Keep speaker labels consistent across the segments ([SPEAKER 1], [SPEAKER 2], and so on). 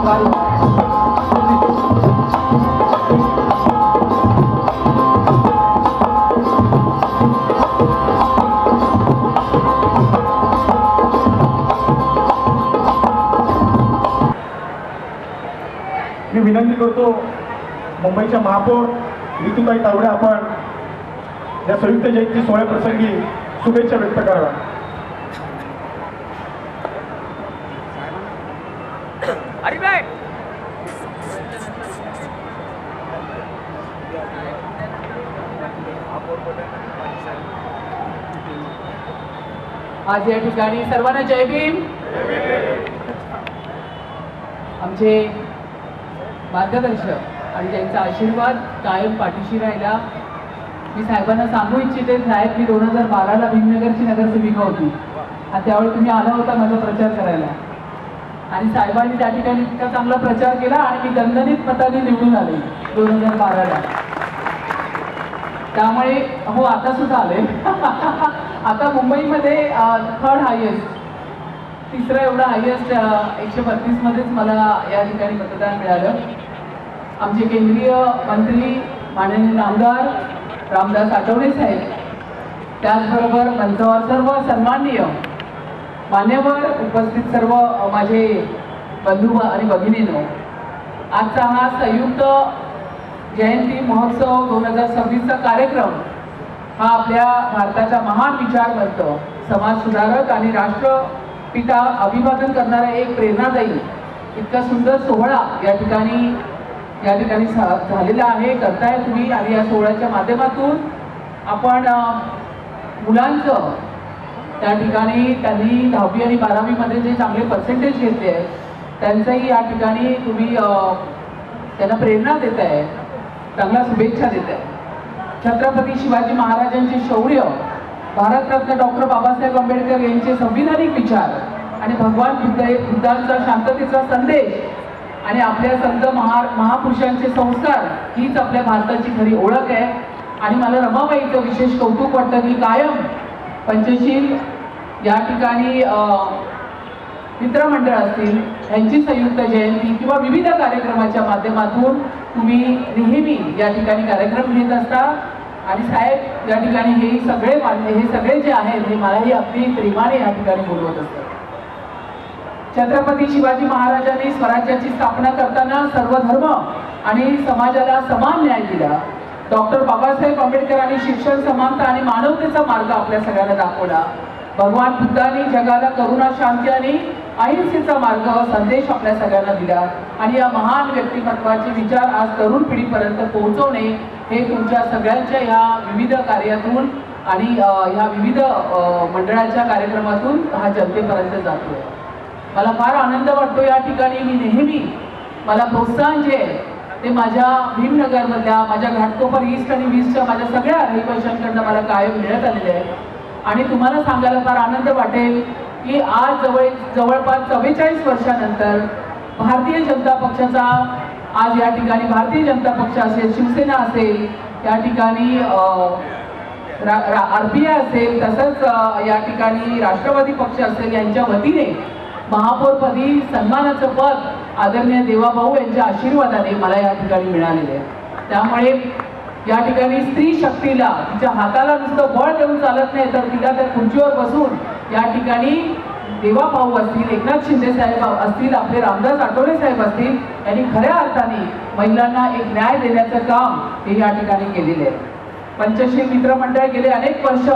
[SPEAKER 1] मी विनंती करतो मुंबईच्या महापौर ऋतुताई तावडे आपण या संयुक्त जयंती सोहळ्याप्रसंगी शुभेच्छा व्यक्त कराव्या.
[SPEAKER 2] आज या ठिकाणी सर्वांना जय भीम. आमचे मार्गदर्शक आणि त्यांचा आशीर्वाद कायम पाठीशी राहिला. मी साहेबांना सांगू इच्छिते, साहेब मी 2012ला भीमनगरची नगरसेविका होती आणि त्यावेळी तुम्ही आला होता माझा प्रचार करायला आणि साहेबांनी त्या ठिकाणी इतका चांगला प्रचार केला आणि मी दणदणीत मताने निवडून आले 2012ला. त्यामुळे हो आता सुद्धा आले. आता मुंबईमध्ये थर्ड हायेस्ट, तिसरं एवढं हायेस्ट 132 मध्येच मला या ठिकाणी मतदान मिळालं. आमचे केंद्रीय मंत्री माननीय आमदार रामदास आठवले साहेब, त्याचबरोबर मंचावर सर्व सन्माननीय मान्यवर उपस्थित सर्व माझे बंधू आणि भगिनींनो, आजचा हा संयुक्त जयंती महोत्सव 2026चा कार्यक्रम हा आपल्या भारताचा महान विचारवंत, समाज सुधारक आणि राष्ट्रपिता अभिवादन करणारा एक प्रेरणादायी इतका सुंदर सोहळा या ठिकाणी झालेला आहे, करताय तुम्ही. आणि या सोहळ्याच्या माध्यमातून आपण मुलांचं त्या ठिकाणी त्यांनी 10वी आणि 12वीमध्ये जे चांगले पर्सेंटेज घेतले आहेत त्यांचंही या ठिकाणी तुम्ही त्यांना प्रेरणा देत आहे, चांगल्या शुभेच्छा देत आहे. छत्रपती शिवाजी महाराजांचे शौर्य, भारतरत्न डॉक्टर बाबासाहेब आंबेडकर यांचे संविधानिक विचार आणि भगवान बुद्धांचा शांततेचा संदेश आणि आपल्या संत महापुरुषांचे संस्कार हीच आपल्या भारताची खरी ओळख आहे. आणि मला रमाबाईचं विशेष कौतुक वाटतं की कायम पंचशील या ठिकाणी मित्रमंडळ असतील यांची संयुक्त जयंती किंवा विविध कार्यक्रमाच्या माध्यमातून तुम्ही नेहमी या ठिकाणी कार्यक्रम घेत असता. आणि साहेब या ठिकाणी हे सगळे जे आहेत हे मलाही अगदी प्रेमाने या ठिकाणी बोलवत असतात. छत्रपती शिवाजी महाराजांनी स्वराज्याची स्थापना करताना सर्व धर्म आणि समाजाला समान न्याय दिला. डॉक्टर बाबासाहेब आंबेडकरांनी शिक्षण, समानता आणि मानवतेचा मार्ग आपल्या सगळ्यांना दाखवला. भगवान बुद्धांनी जगाला करुणा, शांती आणि अहिंसेचा मार्ग संदेश आपल्या सगळ्यांना दिला. आणि या महान व्यक्तिमत्वाचे विचार आज तरुण पिढीपर्यंत पोहोचवणे हे तुमच्या सगळ्यांच्या ह्या विविध कार्यातून आणि ह्या विविध मंडळाच्या कार्यक्रमातून हा जनतेपर्यंत जातोय. मला फार आनंद वाटतो या ठिकाणी. मी नेहमी मला प्रोत्साहन जे आहे ते माझ्या भीमनगरमधल्या, माझ्या घाटकोपर ईस्ट आणि वेस्टच्या माझ्या सगळ्या रहिवाशांकडनं मला कायम मिळत आलेले आहे. आणि तुम्हाला सांगायला फार आनंद वाटेल की आज जवळपास 44 वर्षानंतर भारतीय जनता पक्षाचा आज या ठिकाणी भारतीय जनता पक्ष असेल, शिवसेना असेल, या ठिकाणी RPI असेल, तसंच या ठिकाणी राष्ट्रवादी पक्ष असेल, यांच्या वतीने महापौरपदी सन्मानाचं पद आदरणीय देवाभाऊ यांच्या आशीर्वादाने मला या ठिकाणी मिळालेले आहे. त्यामुळे या ठिकाणी स्त्री शक्तीला तिच्या हाताला नुसतं बळ देऊन चालत नाही, तर तिला त्या खुर्चीवर बसून या ठिकाणी देवाभाऊ असतील, एकनाथ शिंदे साहेब असतील, आपले रामदास आठवले साहेब असतील, यांनी खऱ्या अर्थाने महिलांना एक न्याय देण्याचं काम हे या ठिकाणी केलेले आहे. पंचशील मित्रमंडळ गेले अनेक वर्ष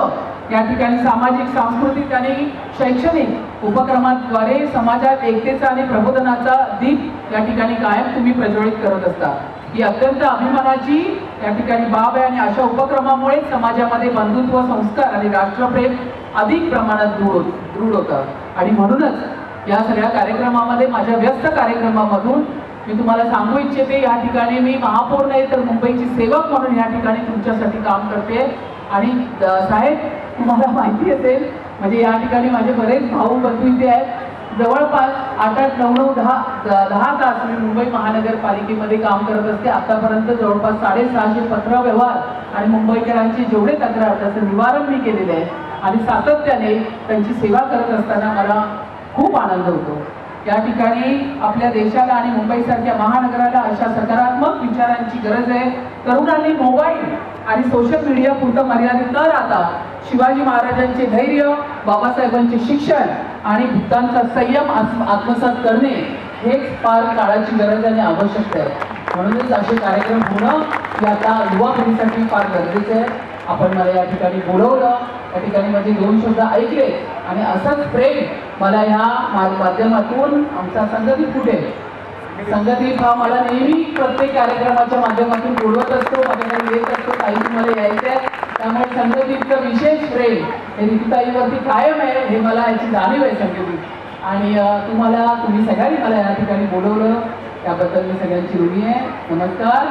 [SPEAKER 2] या ठिकाणी सामाजिक, सांस्कृतिक आणि शैक्षणिक उपक्रमांद्वारे समाजात एकतेचा आणि प्रबोधनाचा दीप या ठिकाणी कायम तुम्ही प्रज्वलित करत असता. ही अत्यंत अभिमानाची या ठिकाणी बाब आहे. आणि अशा उपक्रमामुळे समाजामध्ये बंधुत्व, संस्कार आणि राष्ट्रप्रेम अधिक प्रमाणात दृढ होतं. आणि म्हणूनच या सगळ्या कार्यक्रमामध्ये, माझ्या व्यस्त कार्यक्रमामधून मी तुम्हाला सांगू इच्छिते, या ठिकाणी मी महापौर नाही तर मुंबईची सेवक म्हणून या ठिकाणी तुमच्यासाठी काम करते. आणि साहेब तुम्हाला माहिती असेल, म्हणजे या ठिकाणी माझे बरेच भाऊ बंधू इथे आहेत. जवळपास 8-8, 9-9, 10 मी मुंबई महानगरपालिकेमध्ये काम करत असते. आतापर्यंत जवळपास 650 पत्र व्यवहार आणि मुंबईकरांची जेवढे तक्रार त्याचं निवारण मी केलेले आहे. आणि सातत्याने त्यांची सेवा करत असताना मला खूप आनंद होतो. या ठिकाणी आपल्या देशाला आणि मुंबईसारख्या महानगराला अशा सकारात्मक विचारांची गरज आहे. तरुणांनी मोबाईल आणि सोशल मीडिया पुरतं मर्यादित न राहता शिवाजी महाराजांचे धैर्य, बाबासाहेबांचे शिक्षण आणि बुद्धांचा संयम आत्मसात करणे हेच फार काळाची गरज आणि आवश्यकता आहे. म्हणूनच असे कार्यक्रम होणं हे आता युवा पिढीसाठी फार गरजेचं आहे. आपण मला या ठिकाणी बोलवलं, या ठिकाणी माझे 2 शब्द ऐकले आणि असंच प्रेम मला ह्या माध्यमातून आमचा संगीत फुटेल. संगीत हा मला नेहमी प्रत्येक कार्यक्रमाच्या माध्यमातून बोलवत असतो, माझ्याकडे येत असतो, काही तुम्हाला यायचं आहे. त्यामुळे संगीतचं विशेष प्रेम हे ऋतुताईवरती कायम आहे, हे मला याची जाणीव आहे संगीत. आणि तुम्ही सगळ्यांनी मला या ठिकाणी बोलवलं त्याबद्दल मी सगळ्यांची ऋणी आहे. नमस्कार,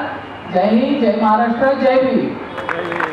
[SPEAKER 2] जय हिंद, जय महाराष्ट्र, जय भीम.